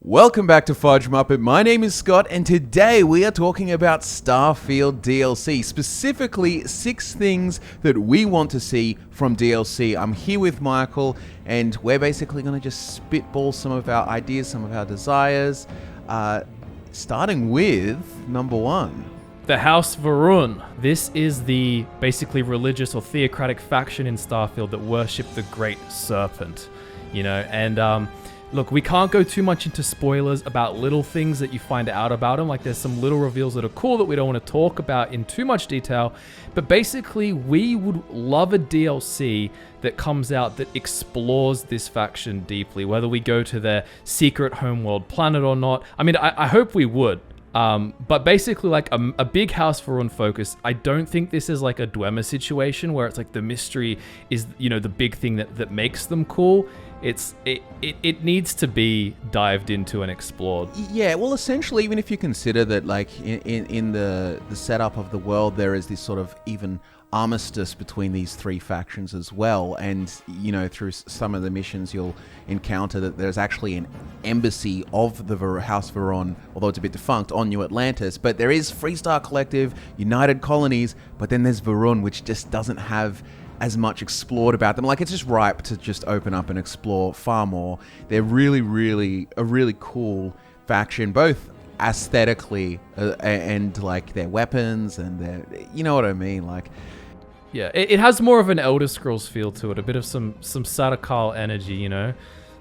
Welcome back to Fudge Muppet. My name is Scott, and today we are talking about Starfield DLC, specifically 6 things that we want to see from DLC. I'm here with Michael, and we're basically going to just spitball some of our ideas, some of our desires, starting with number 1. The House Varun. This is the basically religious or theocratic faction in Starfield that worship the Great Serpent, and look, we can't go too much into spoilers about little things that you find out about them. Like, there's some little reveals that are cool that we don't want to talk about in too much detail. But basically, we would love a DLC that comes out that explores this faction deeply, whether we go to their secret homeworld planet or not. I mean, I hope we would. But basically, like a big House Varun focus. I don't think this is like a Dwemer situation where it's like the mystery is, the big thing that makes them cool. It needs to be dived into and explored. Yeah, well, essentially, even if you consider that, like, in the setup of the world, there is this sort of even armistice between these 3 factions as well, and through some of the missions you'll encounter that there's actually an embassy of the House Varun, although it's a bit defunct, on New Atlantis, but there is Freestar Collective, United Colonies, but then there's Varun, which just doesn't have as much explored about them. Like, it's just ripe to just open up and explore far more. They're really, really a really cool faction, both aesthetically and like their weapons and their, you know what I mean, like. Yeah, it has more of an Elder Scrolls feel to it, a bit of some Sardaukar energy,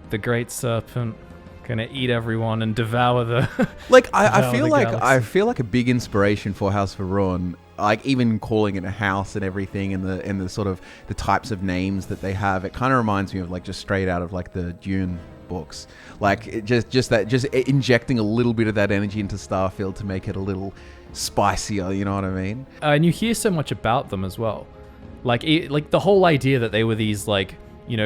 the Great Serpent gonna eat everyone and devour the. Like, I feel like a big inspiration for House Varun, like even calling it a house and everything, and the sort of the types of names that they have, it kind of reminds me of like just straight out of like the Dune books, like it just injecting a little bit of that energy into Starfield to make it a little spicier, you know what I mean? And you hear so much about them as well, like the whole idea that they were these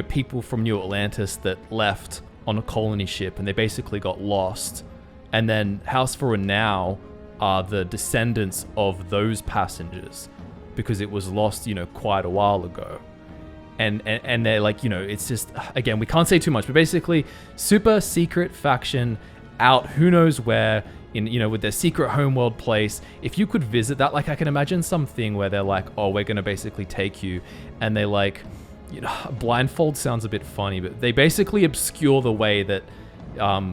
people from New Atlantis that left on a colony ship and they basically got lost, and then House Varun now are the descendants of those passengers because it was lost, quite a while ago. And they're like, it's just, again, we can't say too much, but basically super secret faction out who knows where in, with their secret homeworld place. If you could visit that, like, I can imagine something where they're like, oh, we're going to basically take you, and they like, blindfold sounds a bit funny, but they basically obscure the way that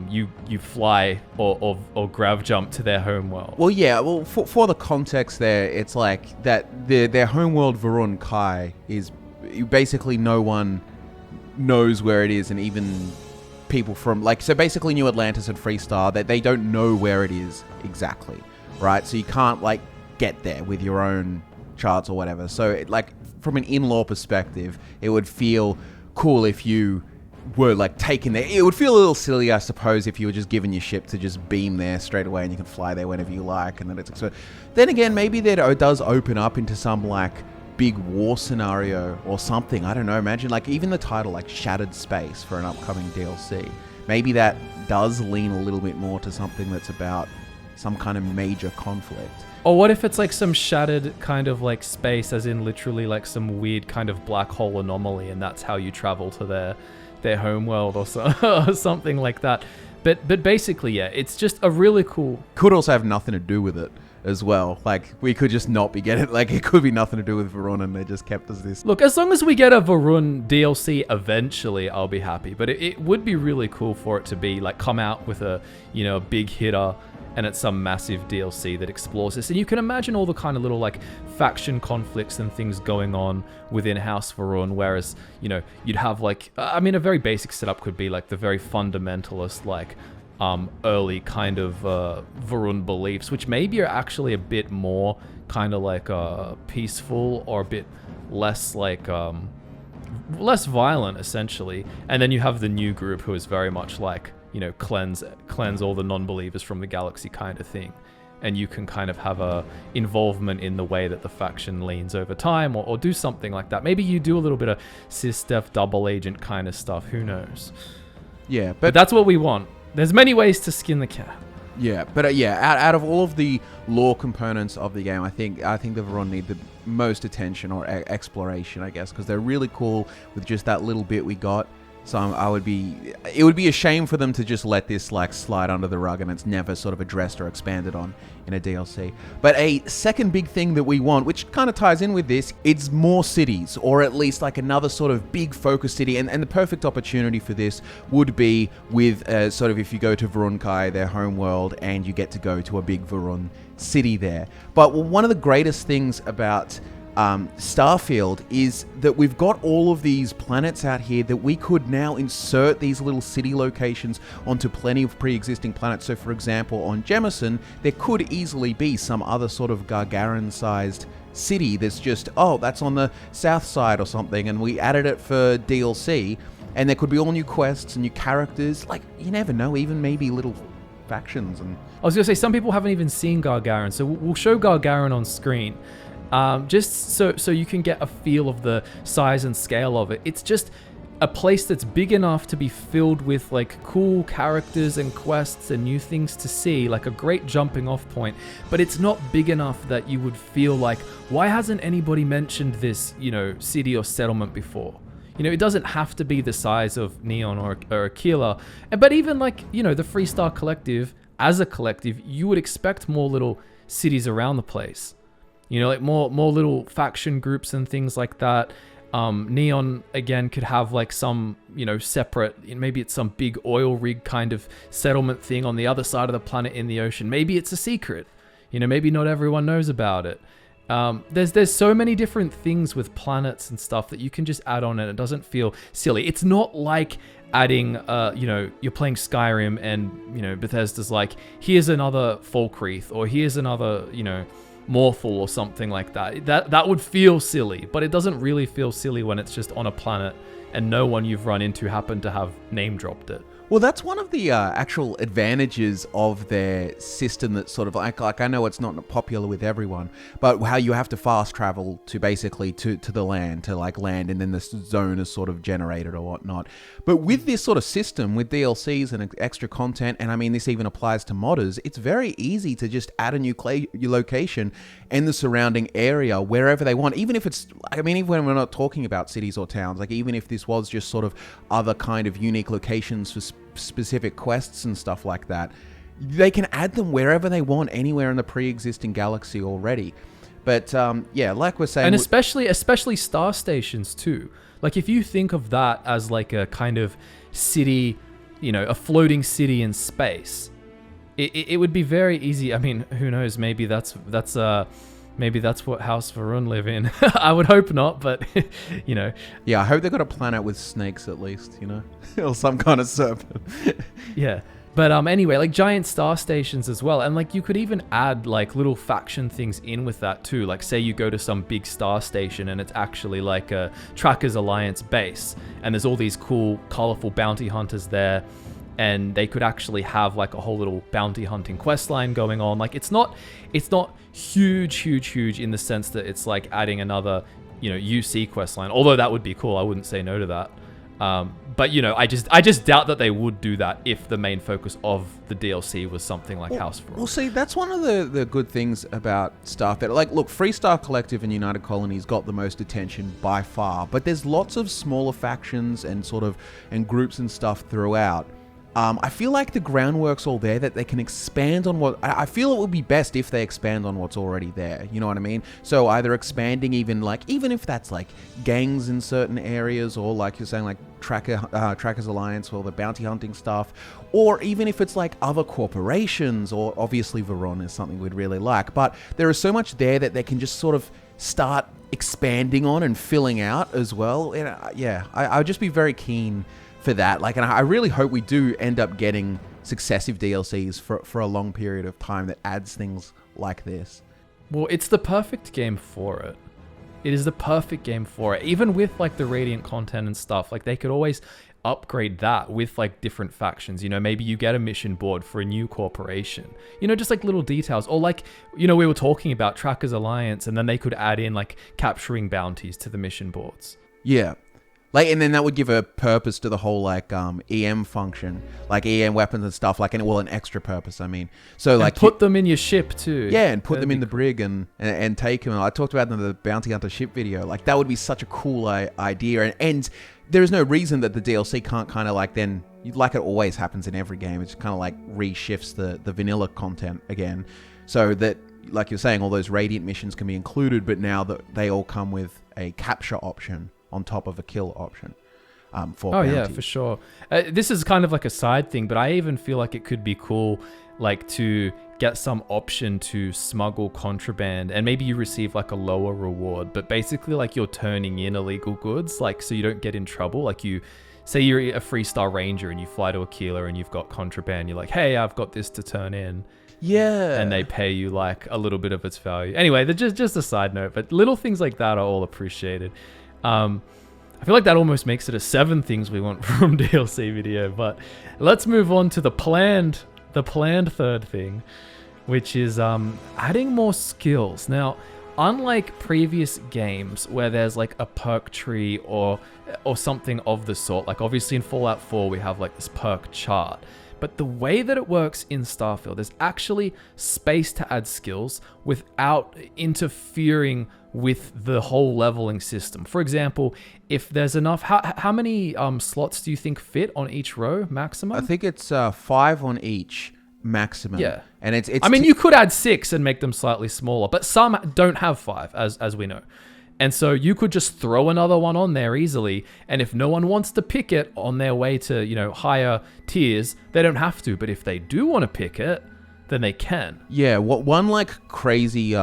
you fly or grav jump to their homeworld. Well, yeah. Well, for the context there, it's like that their homeworld Varun Kai is basically no one knows where it is, and even people from so basically New Atlantis and Freestar, that they don't know where it is exactly, right? So you can't like get there with your own charts or whatever. So from an in-law perspective, it would feel cool if you were like taken there. It would feel a little silly, I suppose, if you were just given your ship to just beam there straight away and you can fly there whenever you like, and then it's so. Then again, maybe that does open up into some like big war scenario or something. I don't know. Imagine like even the title, like Shattered Space, for an upcoming DLC. Maybe that does lean a little bit more to something that's about some kind of major conflict. Or what if it's like some shattered kind of like space, as in literally like some weird kind of black hole anomaly, and that's how you travel to their homeworld or something like that. But basically, yeah, it's just a really cool. Could also have nothing to do with it as well. Like, we could just not be getting, like, it could be nothing to do with Varun, and they just kept us this. Look, as long as we get a Varun DLC eventually, I'll be happy. But it would be really cool for it to be like come out with a big hitter, and it's some massive DLC that explores this. And you can imagine all the kind of little like faction conflicts and things going on within House Varun, whereas, you'd have like, a very basic setup could be like the very fundamentalist, like, early kind of Varun beliefs, which maybe are actually a bit more kind of like peaceful or a bit less like, less violent, essentially. And then you have the new group who is very much like, cleanse all the non-believers from the galaxy kind of thing. And you can kind of have a involvement in the way that the faction leans over time, or do something like that. Maybe you do a little bit of sys-def double agent kind of stuff. Who knows? Yeah, but that's what we want. There's many ways to skin the cat. Yeah, but out of all of the lore components of the game, I think the Varun need the most attention or exploration, I guess, because they're really cool with just that little bit we got. So it would be a shame for them to just let this like slide under the rug and it's never sort of addressed or expanded on in a DLC. But a second big thing that we want, which kind of ties in with this, it's more cities, or at least like another sort of big focus city. And the perfect opportunity for this would be with sort of if you go to Vurunkai, their home world, and you get to go to a big Vurun city there. But one of the greatest things about Starfield is that we've got all of these planets out here that we could now insert these little city locations onto plenty of pre-existing planets. So for example, on Jemison, there could easily be some other sort of Gargaran-sized city that's just, oh, that's on the south side or something, and we added it for DLC, and there could be all new quests and new characters. Like, you never know, even maybe little factions. And I was going to say, some people haven't even seen Gargaran, so we'll show Gargaran on screen. Just so you can get a feel of the size and scale of it. It's just a place that's big enough to be filled with like cool characters and quests and new things to see, like a great jumping off point. But it's not big enough that you would feel like, why hasn't anybody mentioned this, city or settlement before? It doesn't have to be the size of Neon or Aquila. But even like, the Freestar Collective, as a collective, you would expect more little cities around the place. Like more little faction groups and things like that. Neon, again, could have like some, separate, maybe it's some big oil rig kind of settlement thing on the other side of the planet in the ocean. Maybe it's a secret. Maybe not everyone knows about it. There's so many different things with planets and stuff that you can just add on and it doesn't feel silly. It's not like adding, you're playing Skyrim and, Bethesda's like, here's another Falkreath or here's another, Morphal or something like that. That would feel silly, but it doesn't really feel silly when it's just on a planet and no one you've run into happened to have name dropped it. Well, that's one of the actual advantages of their system that's sort of like I know it's not popular with everyone, but how you have to fast travel to basically to the land, to like land, and then the zone is sort of generated or whatnot. But with this sort of system, with DLCs and extra content, and I mean this even applies to modders, it's very easy to just add a new location and the surrounding area wherever they want, even if it's, I mean, even when we're not talking about cities or towns, like even if this was just sort of other kind of unique locations for specific quests and stuff like that, they can add them wherever they want, anywhere in the pre-existing galaxy already. But yeah, like we're saying, and especially star stations too. Like if you think of that as like a kind of city, a floating city in space, it would be very easy. I mean, who knows? Maybe that's what House Varun live in. I would hope not, but Yeah, I hope they got a planet with snakes at least, or some kind of serpent. Yeah. But anyway, like giant star stations as well. And like you could even add like little faction things in with that too. Like say you go to some big star station and it's actually like a Trackers Alliance base. And there's all these cool, colorful bounty hunters there. And they could actually have like a whole little bounty hunting quest line going on. Like it's not huge in the sense that it's like adding another, UC quest line. Although that would be cool. I wouldn't say no to that. But I just doubt that they would do that if the main focus of the DLC was something like House Varun. Well, see, that's one of the good things about Starfield. Like, look, Freestar Collective and United Colonies got the most attention by far, but there's lots of smaller factions and groups and stuff throughout. I feel like the groundwork's all there that they can expand on what... I feel it would be best if they expand on what's already there, you know what I mean? So either expanding even if that's like gangs in certain areas, or like you're saying like Trackers Alliance or the bounty hunting stuff, or even if it's like other corporations, or obviously Varun is something we'd really like, but there is so much there that they can just sort of start expanding on and filling out as well. And I would just be very keen for that. Like, and I really hope we do end up getting successive DLCs for a long period of time that adds things like this. Well, it's the perfect game for it. It is the perfect game for it. Even with like the Radiant content and stuff, like they could always upgrade that with like different factions. Maybe you get a mission board for a new corporation. Just like little details. Or like, we were talking about Trackers Alliance, and then they could add in like capturing bounties to the mission boards. Yeah. Like, and then that would give a purpose to the whole like EM function, like EM weapons and stuff, like, an extra purpose. I mean, so like put them in your ship too. Yeah, and put them in the brig and take them. I talked about them in the bounty hunter ship video. Like that would be such a cool idea, and there is no reason that the DLC can't kind of like then, like it always happens in every game, it just kind of like reshifts the vanilla content again, so that, like you're saying, all those Radiant missions can be included, but now that they all come with a capture option on top of a kill option. For bounty. Yeah, for sure. This is kind of like a side thing, but I even feel like it could be cool, like to get some option to smuggle contraband, and maybe you receive like a lower reward, but basically like you're turning in illegal goods, like so you don't get in trouble. Like you say you're a 3-star ranger and you fly to Aquila and you've got contraband, you're like, hey, I've got this to turn in. Yeah. And they pay you like a little bit of its value. Anyway, they're just a side note, but little things like that are all appreciated. I feel like that almost makes it a 7 things we want from DLC video, but let's move on to the planned third thing, which is adding more skills. Now, unlike previous games where there's like a perk tree or something of the sort, like obviously in Fallout 4 we have like this perk chart, but the way that it works in Starfield, there's actually space to add skills without interfering with the whole leveling system. For example, if there's enough, how many slots do you think fit on each row maximum? I think it's 5 on each maximum. Yeah. And it's I mean, you could add 6 and make them slightly smaller, but some don't have 5, as we know. And so you could just throw another one on there easily, and if no one wants to pick it on their way to, you know, higher tiers, they don't have to. But if they do want to pick it, then they can. Yeah, one like crazy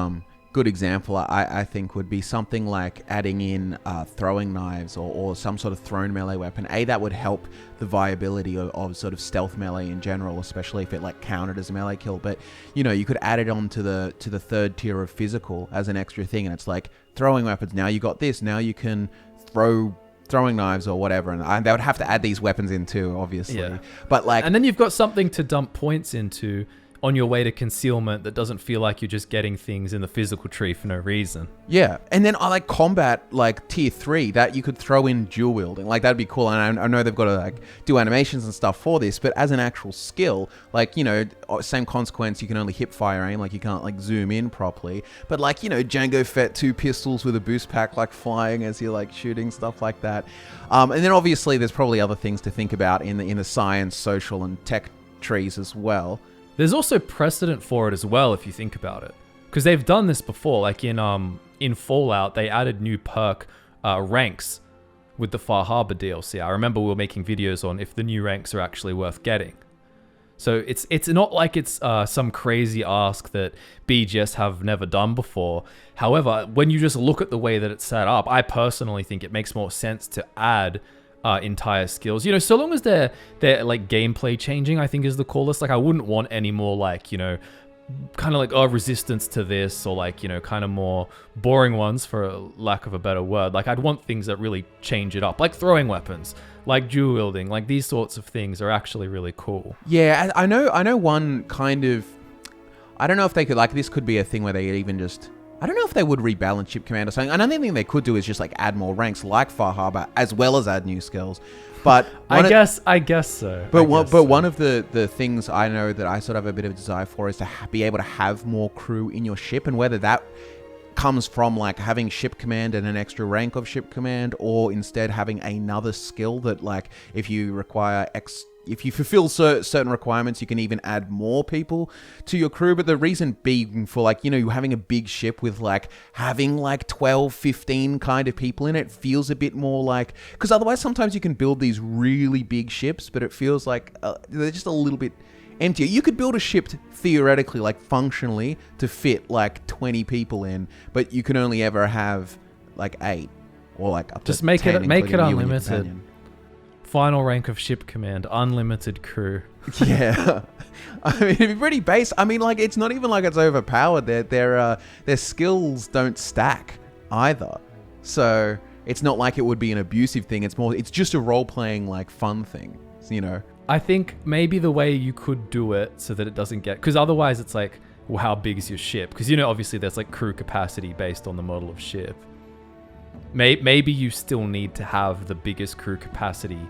good example I think would be something like adding in throwing knives or some sort of thrown melee weapon. That would help the viability of sort of stealth melee in general, especially if it like counted as a melee kill. But you know, you could add it on to the third tier of physical as an extra thing, and it's like throwing weapons. Now you got this. Now you can throw throwing knives or whatever, and they would have to add these weapons in too, obviously. Yeah. But like, and then you've got something to dump points into on your way to concealment that doesn't feel like you're just getting things in the physical tree for no reason. Yeah, and then I like combat, like tier 3, that you could throw in dual wielding. Like that'd be cool, and I know they've got to like do animations and stuff for this, but as an actual skill, like, you know, same consequence, you can only hip fire aim, like you can't like zoom in properly. But like, you know, Jango Fett 2 pistols with a boost pack, like flying as you're like shooting, stuff like that. And then obviously there's probably other things to think about in the science, social, and tech trees as well. There's also precedent for it as well, if you think about it, because they've done this before. Like in Fallout, they added new perk ranks with the Far Harbor DLC. I remember we were making videos on if the new ranks are actually worth getting. So it's not like it's some crazy ask that BGS have never done before. However, when you just look at the way that it's set up, I personally think it makes more sense to add entire skills, you know, so long as they're like gameplay changing, I think is the coolest. Like I wouldn't want any more like, you know, kind of like resistance to this, or like, you know, kind of more boring ones, for lack of a better word. Like I'd want things that really change it up, like throwing weapons, like dual wielding, like these sorts of things are actually really cool. Yeah, I know one kind of, I don't know if they could, like, this could be a thing where they even just, I don't know if they would rebalance ship command or something. Another thing they could do is just like add more ranks like Far Harbor, as well as add new skills. But I guess so. But one of the things I know that I sort of have a bit of a desire for is to be able to have more crew in your ship, and whether that comes from like having ship command and an extra rank of ship command, or instead having another skill that, like, if you require if you fulfill certain requirements, you can even add more people to your crew. But the reason being for, like, you know, having a big ship with like having like 12, 15 kind of people in it feels a bit more like, because otherwise sometimes you can build these really big ships, but it feels like they're just a little bit emptier. You could build a ship theoretically, like functionally, to fit like 20 people in, but you can only ever have like 8 or like up to just make 10, it unlimited. Final rank of ship command, unlimited crew. Yeah. I mean, it'd be pretty base. I mean, like, it's not even like it's overpowered. Their skills don't stack either. So it's not like it would be an abusive thing. It's just a role-playing, like, fun thing, you know? I think maybe the way you could do it so that it doesn't get... Because otherwise it's like, well, how big is your ship? Because, you know, obviously there's, like, crew capacity based on the model of ship. Maybe you still need to have the biggest crew capacity,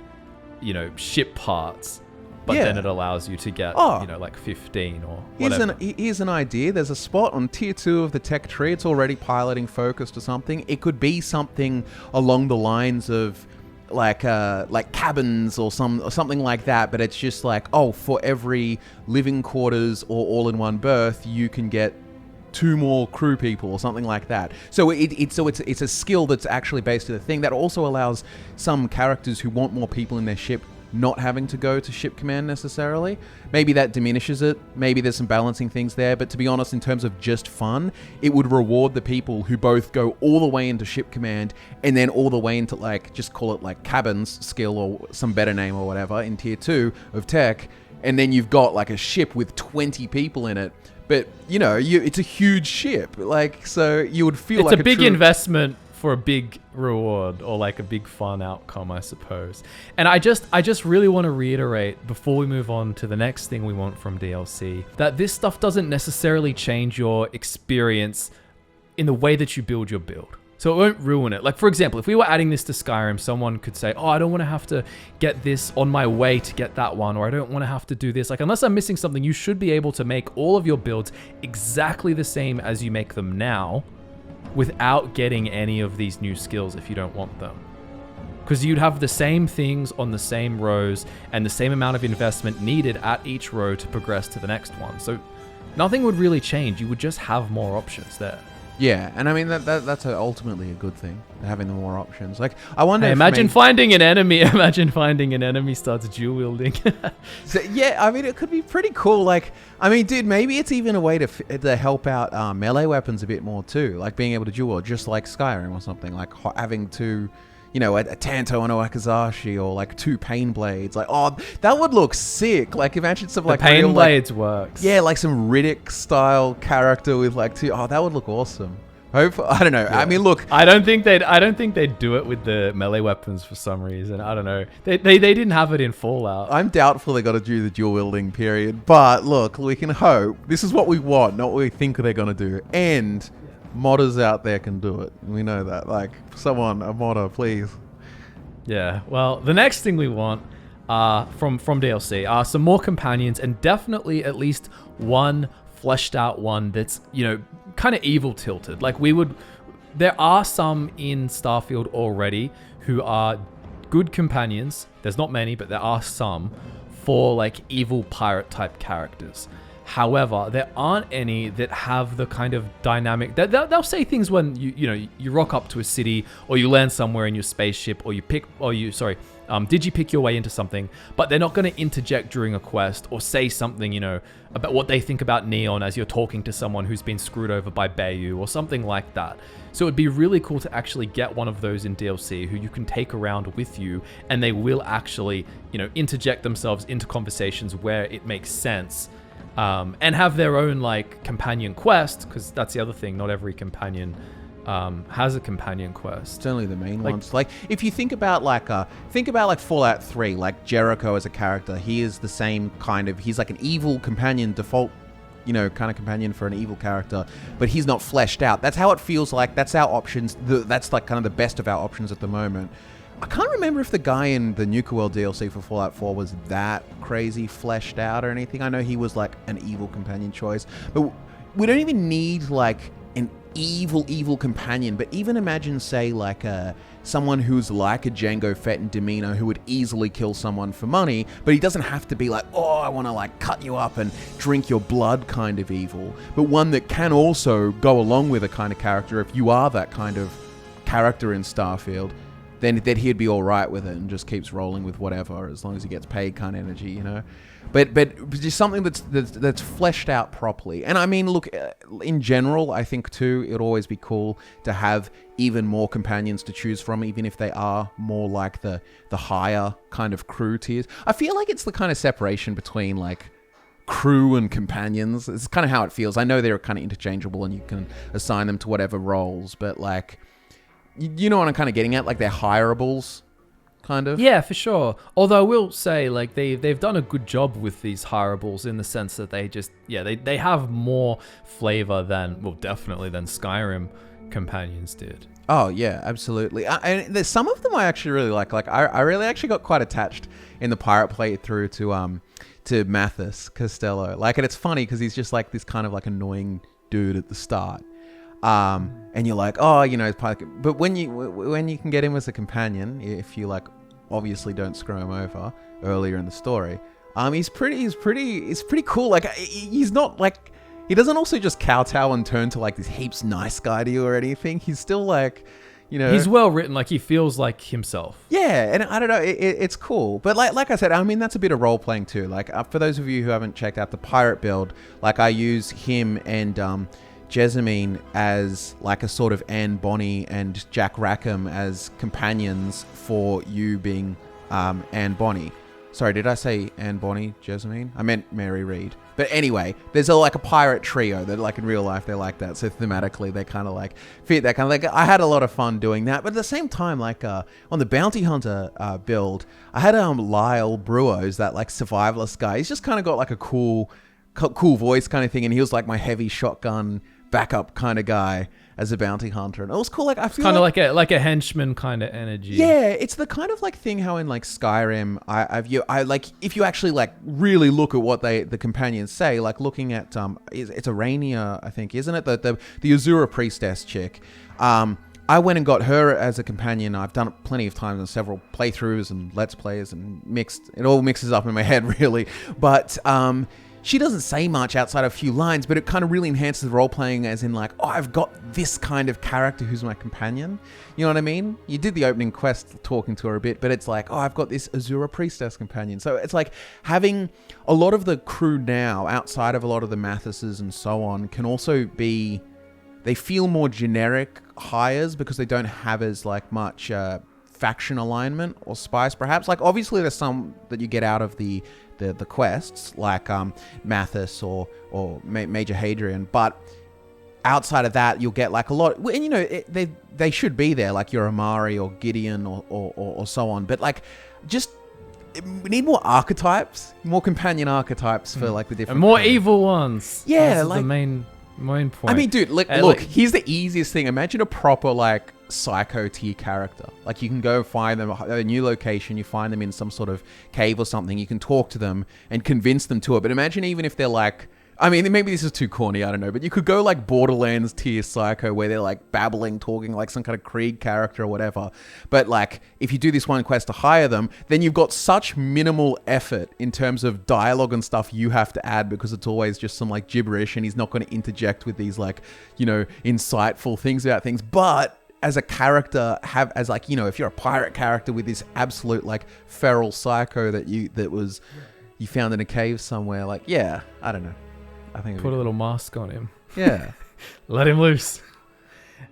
you know, ship parts, but then it allows you to get, you know, like 15 or whatever. Here's an idea. There's a spot on tier 2 of the tech tree. It's already piloting focused or something. It could be something along the lines of, like cabins or something like that, but it's just like, oh, for every living quarters or all-in-one berth, you can get 2 more crew people or something like that. So it's a skill that's actually based on the thing that also allows some characters who want more people in their ship not having to go to ship command necessarily. Maybe that diminishes it. Maybe there's some balancing things there. But to be honest, in terms of just fun, it would reward the people who both go all the way into ship command and then all the way into, like, just call it like cabins skill or some better name or whatever in tier 2 of tech. And then you've got like a ship with 20 people in it. But, you know, it's a huge ship. Like, so you would feel it's a big investment for a big reward, or like a big fun outcome, I suppose. And I just really want to reiterate before we move on to the next thing we want from DLC, that this stuff doesn't necessarily change your experience in the way that you build your build. So it won't ruin it. Like, for example, if we were adding this to Skyrim, someone could say, oh, I don't want to have to get this on my way to get that one, or I don't want to have to do this. Like, unless I'm missing something, you should be able to make all of your builds exactly the same as you make them now, without getting any of these new skills if you don't want them. Because you'd have the same things on the same rows and the same amount of investment needed at each row to progress to the next one. So nothing would really change. You would just have more options there. Yeah, and I mean that's ultimately a good thing, having the more options. Like, I wonder. Hey, imagine finding an enemy. Imagine finding an enemy starts dual wielding. So, yeah, I mean, it could be pretty cool. Like, I mean, dude, maybe it's even a way to help out melee weapons a bit more too, like being able to dual, just like Skyrim or something, like having to. You know, a Tanto and a Wakizashi, or like 2 pain blades. Like, oh, that would look sick. Like, imagine some like pain real, blades works. Yeah, like some Riddick style character with like 2. Oh, that would look awesome. I don't know. Yeah. I mean, look, I don't think they'd do it with the melee weapons for some reason. I don't know. They didn't have it in Fallout. I'm doubtful they got to do the dual wielding period. But look, we can hope. This is what we want, not what we think they're gonna do. And modders out there can do it. We know that. Like, someone, a modder, please. Yeah. Well, the next thing we want from DLC are some more companions, and definitely at least one fleshed out one that's, you know, kind of evil tilted. Like, there are some in Starfield already who are good companions. There's not many, but there are some for like evil pirate type characters. However, there aren't any that have the kind of dynamic that they'll say things when you rock up to a city, or you land somewhere in your spaceship, or you pick your way into something, but they're not going to interject during a quest or say something, you know, about what they think about Neon as you're talking to someone who's been screwed over by Bayou or something like that. So it'd be really cool to actually get one of those in DLC who you can take around with you, and they will actually, you know, interject themselves into conversations where it makes sense. And have their own like companion quest, because that's the other thing. Not every companion has a companion quest. It's only the main ones. Like, if you think about like Fallout 3, like Jericho as a character, he is the same kind of. He's like an evil companion, default, you know, kind of companion for an evil character, but he's not fleshed out. That's how it feels like. That's our options. That's like kind of the best of our options at the moment. I can't remember if the guy in the Nuka World DLC for Fallout 4 was that crazy fleshed out or anything. I know he was like an evil companion choice, but we don't even need like an evil companion. But even imagine, say, like someone who's like a Jango Fett in demeanor, who would easily kill someone for money, but he doesn't have to be like, oh, I want to like cut you up and drink your blood kind of evil, but one that can also go along with a kind of character. If you are that kind of character in Starfield, then he'd be all right with it and just keeps rolling with whatever, as long as he gets paid kind of energy, you know. But just something that's fleshed out properly. And I mean, look, in general, I think too, it'd always be cool to have even more companions to choose from, even if they are more like the higher kind of crew tiers. I feel like it's the kind of separation between like crew and companions. It's kind of how it feels. I know they're kind of interchangeable and you can assign them to whatever roles, but like, you know what I'm kind of getting at? Like, they're hireables, kind of. Yeah, for sure. Although I will say, like, they've done a good job with these hireables in the sense that they have more flavor than Skyrim companions did. Oh, yeah, absolutely. And there's some of them I actually really like. Like, I really actually got quite attached in the pirate playthrough to Mathis Costello. Like, and it's funny because he's just like this kind of like annoying dude at the start. And you're like, oh, you know, but when you can get him as a companion, if you like obviously don't screw him over earlier in the story. He's pretty cool. Like, he's not like, he doesn't also just kowtow and turn to like this heaps nice guy to you or anything. He's still like, you know, he's well written. Like, he feels like himself. Yeah, and I don't know, it's cool. But like I said, I mean, that's a bit of role playing too. Like, for those of you who haven't checked out the pirate build, like I use him and Jessamine as like a sort of Anne Bonny and Jack Rackham as companions for you being Anne Bonny. Sorry, did I say Anne Bonny, Jessamine? I meant Mary Read. But anyway, there's like a pirate trio that like in real life they're like that. So thematically they kind of like fit that kind of like. I had a lot of fun doing that, but at the same time, like on the Bounty Hunter build, I had Lyle Brewer, who's that like survivalist guy. He's just kind of got like a cool voice kind of thing, and he was like my heavy shotgun backup kind of guy as a bounty hunter, and it was cool. Like, I feel kind of like a henchman kind of energy. Yeah, it's the kind of like thing how in like Skyrim, I like, if you actually like really look at what the companions say, like looking at it's Arania, I think, isn't it, the Azura priestess chick. I went and got her as a companion. I've done it plenty of times in several playthroughs and let's plays, and it all mixes up in my head really, but she doesn't say much outside of a few lines, but it kind of really enhances the role-playing, as in like, oh, I've got this kind of character who's my companion. You know what I mean? You did the opening quest talking to her a bit, but it's like, oh, I've got this Azura priestess companion. So it's like having a lot of the crew now, outside of a lot of the Mathises and so on, can also be, they feel more generic hires because they don't have as like much faction alignment or spice, perhaps. Like, obviously there's some that you get out of the quests, like Mathis or Major Hadrian, but outside of that, you'll get like a lot, and you know, they should be there, like your Amari or Gideon or so on, but like, just we need more archetypes, more companion archetypes for like the different, and more evil ones. Yeah, that's like the main point. I mean, dude, look, here's the easiest thing. Imagine a proper like psycho tier character. Like, you can go find them a new location, you find them in some sort of cave or something, you can talk to them and convince them to it. But imagine even if they're like, I mean, maybe this is too corny, I don't know, but you could go like Borderlands tier psycho where they're like babbling, talking like some kind of Krieg character or whatever. But like, if you do this one quest to hire them, then you've got such minimal effort in terms of dialogue and stuff you have to add, because it's always just some like gibberish, and he's not going to interject with these like, you know, insightful things about things. But as a character, as like, you know, if you're a pirate character with this absolute like feral psycho that you found in a cave somewhere, like, yeah, I don't know. I think put a little mask on him. Yeah. Let him loose.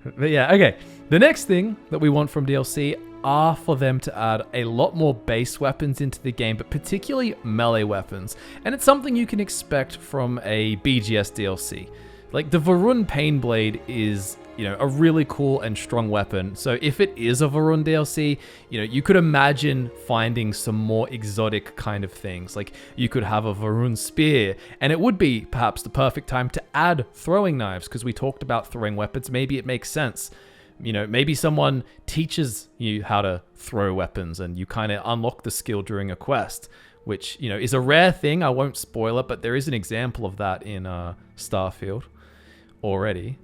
But yeah, okay. The next thing that we want from DLC are for them to add a lot more base weapons into the game, but particularly melee weapons. And it's something you can expect from a BGS DLC. Like, the Varun Painblade is, you know, a really cool and strong weapon. So if it is a Varun DLC, you know, you could imagine finding some more exotic kind of things. Like, you could have a Varun spear, and it would be perhaps the perfect time to add throwing knives, because we talked about throwing weapons. Maybe it makes sense. You know, maybe someone teaches you how to throw weapons and you kind of unlock the skill during a quest, which, you know, is a rare thing. I won't spoil it, but there is an example of that in Starfield already.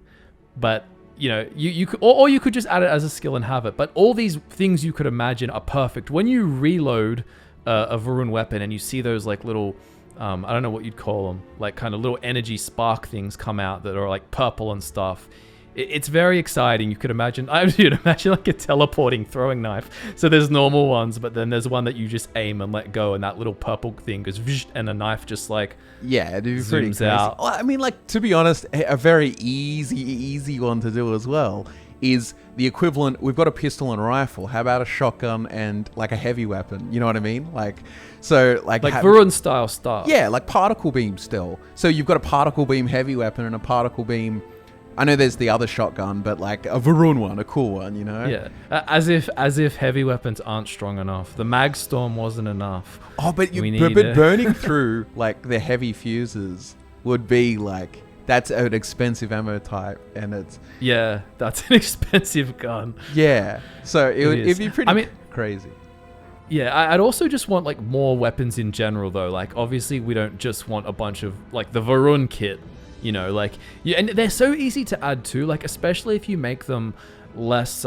But you know, you could, or you could just add it as a skill and have it. But all these things you could imagine are perfect. When you reload a Varun weapon and you see those like little, I don't know what you'd call them, like kind of little energy spark things come out that are like purple and stuff. It's very exciting. You could imagine, you'd imagine like a teleporting throwing knife. So there's normal ones, but then there's one that you just aim and let go, and that little purple thing goes, and the knife just like, yeah, it'd be pretty zooms crazy. out. Well, I mean, like, to be honest, a very easy one to do as well is the equivalent. We've got a pistol and a rifle. How about a shotgun and like a heavy weapon? You know what I mean? Like, so like Varun style stuff. Yeah, like particle beam still. So you've got a particle beam heavy weapon and a particle beam. I know there's the other shotgun, but like a Varun one, a cool one, you know? Yeah, as if heavy weapons aren't strong enough. The mag storm wasn't enough. Oh, but burning through like the heavy fuses would be like, that's an expensive ammo type, and it's, yeah, that's an expensive gun. Yeah, so it'd be pretty crazy. Yeah, I'd also just want like more weapons in general though. Like, obviously we don't just want a bunch of like the Varun kit. You know, like, yeah, and they're so easy to add too, like, especially if you make them less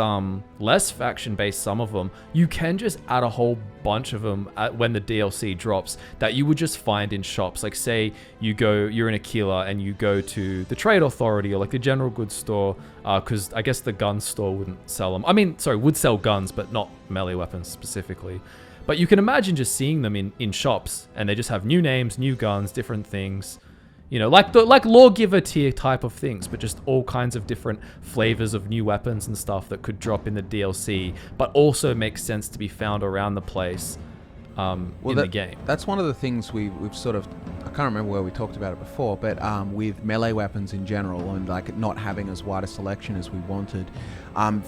faction based, some of them, you can just add a whole bunch of them when the DLC drops that you would just find in shops. Like, say you're in Aquila and you go to the Trade Authority or like the General Goods Store, because I guess the gun store wouldn't sell them. I mean, sorry, would sell guns, but not melee weapons specifically. But you can imagine just seeing them in shops, and they just have new names, new guns, different things. You know, like lawgiver tier type of things, but just all kinds of different flavors of new weapons and stuff that could drop in the DLC, but also makes sense to be found around the place in the game. That's one of the things we've sort of, I can't remember where we talked about it before, but with melee weapons in general and like not having as wide a selection as we wanted,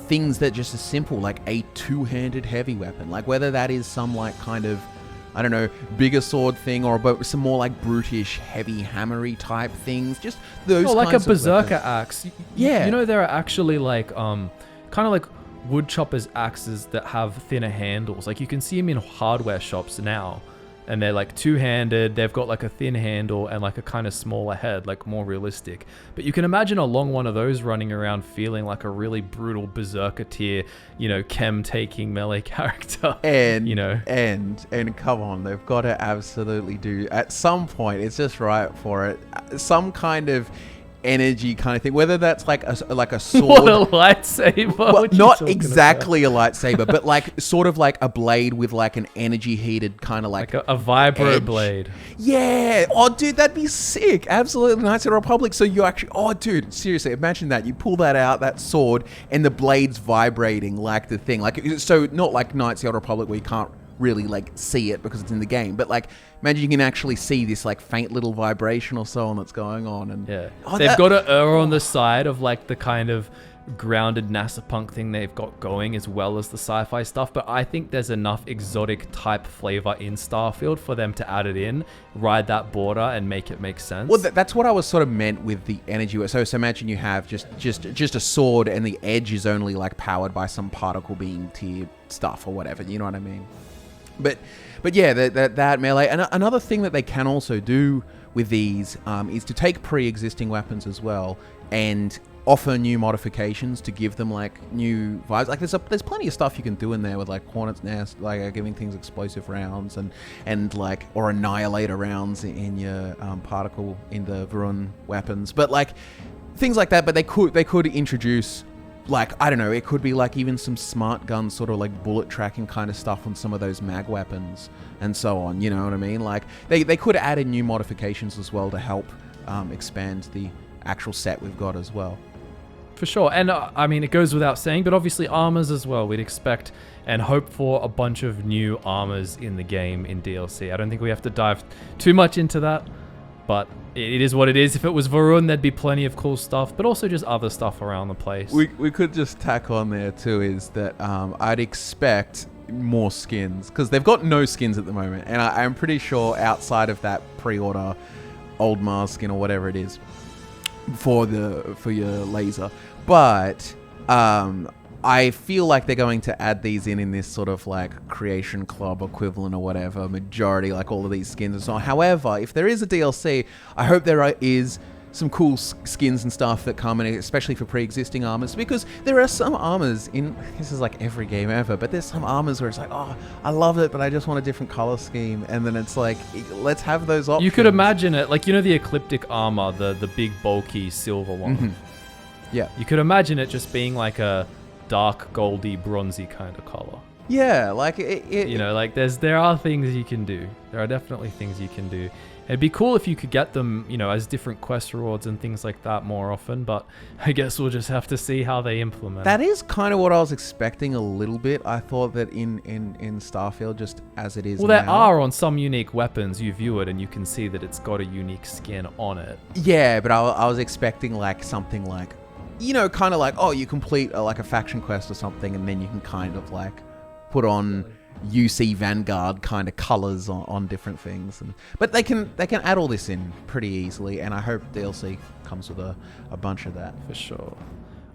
things that just are simple, like a two-handed heavy weapon, like whether that is some like kind of, I don't know, bigger sword thing or some more like brutish, heavy, hammery type things. Just those kinds like a of berserker weapons. axe. Yeah. You know, there are actually like, kind of like wood choppers axes that have thinner handles. Like you can see them in hardware shops now. And they're like two-handed, they've got like a thin handle and like a kind of smaller head, like more realistic. But you can imagine a long one of those running around feeling like a really brutal berserker tier, you know, chem-taking melee character. And, you know, and come on, they've got to absolutely do, at some point, it's just right for it, some kind of energy kind of thing, whether that's like a sword. What a lightsaber. Well, not exactly a lightsaber, but like sort of like a blade with like an energy heated kind of like a vibro edge. blade. Yeah. Oh, dude, that'd be sick. Absolutely. Knights of the Republic. So you actually, oh, dude, seriously, imagine that. You pull that out, that sword, and the blade's vibrating like the thing. Like, so not like Knights of the Republic where you can't really like see it because it's in the game, but like imagine you can actually see this like faint little vibration or so on that's going on. And yeah, oh, they've got to err on the side of like the kind of grounded NASA punk thing they've got going, as well as the sci-fi stuff. But I think there's enough exotic type flavor in Starfield for them to add it in, ride that border, and make it make sense. Well, that's what I was sort of meant with the energy. So imagine you have just a sword, and the edge is only like powered by some particle beam tier stuff or whatever. You know what I mean? But yeah, that melee. And another thing that they can also do with these is to take pre-existing weapons as well and offer new modifications to give them like new vibes. Like there's plenty of stuff you can do in there with like Hornet's Nest, like giving things explosive rounds and like, or annihilator rounds in your particle in the Varun weapons. But like things like that. But they could introduce, like, I don't know, it could be like even some smart gun sort of like bullet tracking kind of stuff on some of those mag weapons and so on, you know what I mean? Like they could add in new modifications as well to help expand the actual set we've got as well. For sure. And I mean, it goes without saying, but obviously armors as well. We'd expect and hope for a bunch of new armors in the game in DLC. I don't think we have to dive too much into that, but it is what it is. If it was Varun, there'd be plenty of cool stuff, but also just other stuff around the place. We could just tack on there too is that I'd expect more skins, because they've got no skins at the moment, and I'm pretty sure outside of that pre-order old Mars skin or whatever it is for your laser, but I feel like they're going to add these in this sort of like creation club equivalent or whatever, majority, like all of these skins and so on. However, if there is a DLC, I hope there is some cool skins and stuff that come in, especially for pre-existing armors, because there are some armors in, this is like every game ever, but there's some armors where it's like, oh, I love it, but I just want a different color scheme, and then it's like, let's have those options. You could imagine it, like, you know the Ecliptic armor, the big bulky silver one? Mm-hmm. Yeah. You could imagine it just being like a dark, goldy, bronzy kind of color. Yeah, like you know, like there are things you can do. There are definitely things you can do. It'd be cool if you could get them, you know, as different quest rewards and things like that more often, but I guess we'll just have to see how they implement. That is kind of what I was expecting a little bit. I thought that in Starfield, just as it is now. Well, there are on some unique weapons, you view it and you can see that it's got a unique skin on it. Yeah, but I was expecting like something like, you know, kind of like, oh, you complete like a faction quest or something, and then you can kind of like put on UC Vanguard kind of colors on different things, but they can add all this in pretty easily, and I hope DLC comes with a bunch of that for sure.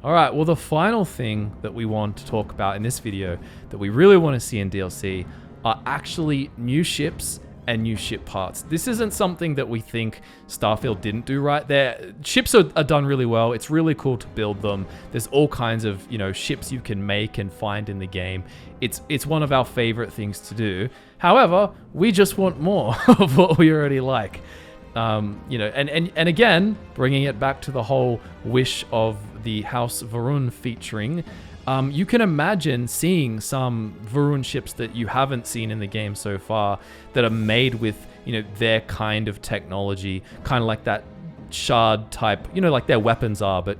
All right, well, the final thing that we want to talk about in this video that we really want to see in DLC are actually new ships and new ship parts. This isn't something that we think Starfield didn't do right. There, ships are done really well. It's really cool to build them. There's all kinds of, ships you can make and find in the game. It's one of our favorite things to do. However, we just want more of what we already like. And again, bringing it back to the whole wish of the House Varun featuring, you can imagine seeing some Varun ships that you haven't seen in the game so far that are made with, their kind of technology, kind of like that shard type, like their weapons are, but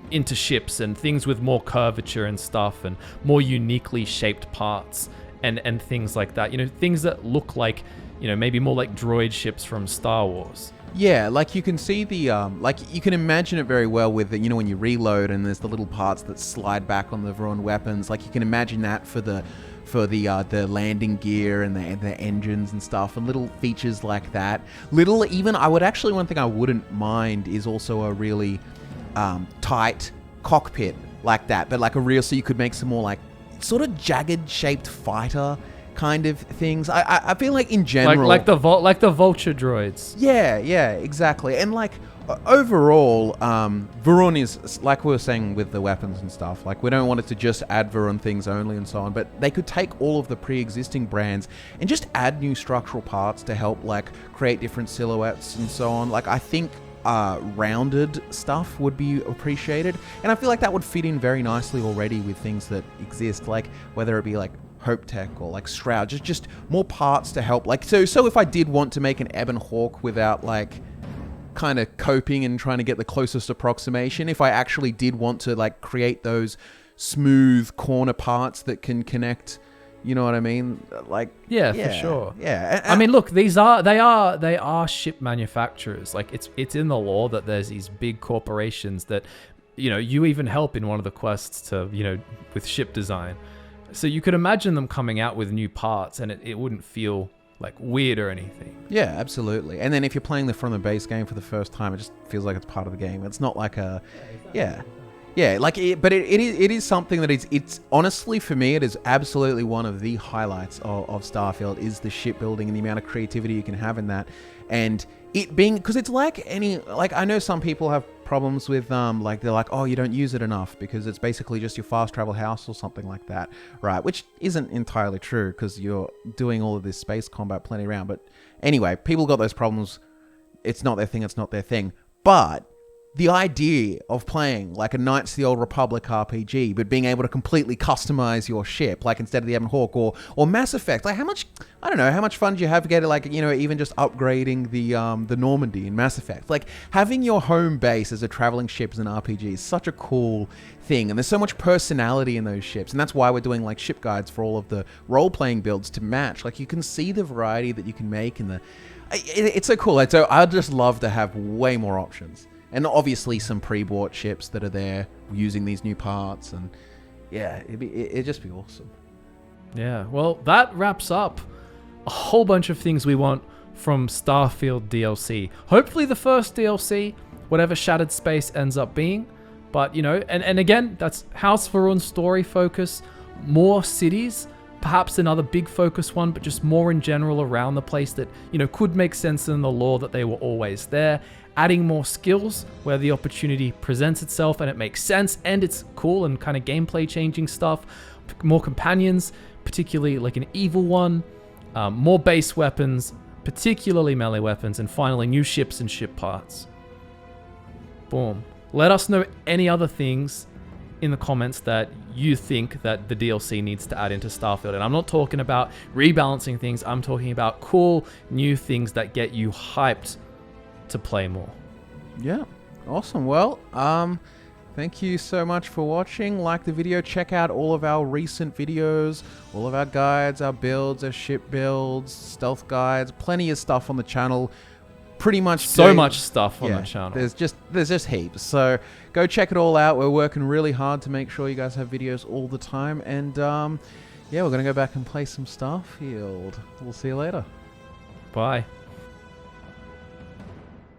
into ships and things with more curvature and stuff and more uniquely shaped parts and things like that. Things that look like, maybe more like droid ships from Star Wars. Yeah, like you can see the, you can imagine it very well with, when you reload and there's the little parts that slide back on the Varun weapons. Like you can imagine that for the landing gear and the engines and stuff, and little features like that. One thing I wouldn't mind is also a really tight cockpit like that, but like so you could make some more like sort of jagged shaped fighter kind of things. I feel like in general, like the vulture droids. Yeah, exactly. And like overall, Varun is, like we were saying with the weapons and stuff, like we don't want it to just add Varun things only and so on, but they could take all of the pre-existing brands and just add new structural parts to help like create different silhouettes and so on. Like I think rounded stuff would be appreciated, and I feel like that would fit in very nicely already with things that exist, like whether it be like Hope Tech or like Shroud, just more parts to help. Like so if I did want to make an Ebon Hawk without like kind of coping and trying to get the closest approximation, if I actually did want to like create those smooth corner parts that can connect, you know what I mean? Like yeah, for sure. Yeah. I mean, look, they are ship manufacturers. Like it's in the law that there's these big corporations that, you even help in one of the quests to, with ship design. So you could imagine them coming out with new parts and it wouldn't feel like weird or anything. Yeah, absolutely. And then if you're playing from the base game for the first time, it just feels like it's part of the game. It's not like a... Yeah, like but it is something that it's honestly, for me, it is absolutely one of the highlights of Starfield, is the shipbuilding and the amount of creativity you can have in that. And it being, because it's like I know some people have problems with, they're like, oh, you don't use it enough because it's basically just your fast travel house or something like that, right? Which isn't entirely true because you're doing all of this space combat plenty around. But anyway, people got those problems. It's not their thing. But the idea of playing like a Knights of the Old Republic RPG, but being able to completely customize your ship, like instead of the Ebon Hawk or Mass Effect, like how much fun do you have to get, like, even just upgrading the Normandy in Mass Effect? Like having your home base as a traveling ship as an RPG is such a cool thing, and there's so much personality in those ships, and that's why we're doing like ship guides for all of the role-playing builds to match. Like you can see the variety that you can make, and it's so cool. So I'd just love to have way more options. And obviously some pre-bought ships that are there using these new parts. And yeah, it'd just be awesome. Yeah, well, that wraps up a whole bunch of things we want from Starfield DLC. Hopefully the first DLC, whatever Shattered Space ends up being. But, and again, that's House Varun story focus, more cities, perhaps another big focus one, but just more in general around the place that, could make sense in the lore that they were always there. Adding more skills where the opportunity presents itself and it makes sense and it's cool and kind of gameplay changing stuff. More companions, particularly like an evil one. More base weapons, particularly melee weapons. And finally, new ships and ship parts. Boom. Let us know any other things in the comments that you think that the DLC needs to add into Starfield. And I'm not talking about rebalancing things. I'm talking about cool new things that get you hyped to play more. Yeah, awesome. Well, thank you so much for watching. Like the video, check out all of our recent videos, all of our guides, our builds, our ship builds, stealth guides, plenty of stuff on the channel. Pretty much so much stuff on the channel. There's just heaps. So go check it all out. We're working really hard to make sure you guys have videos all the time. And yeah, we're gonna go back and play some Starfield. We'll see you later. Bye.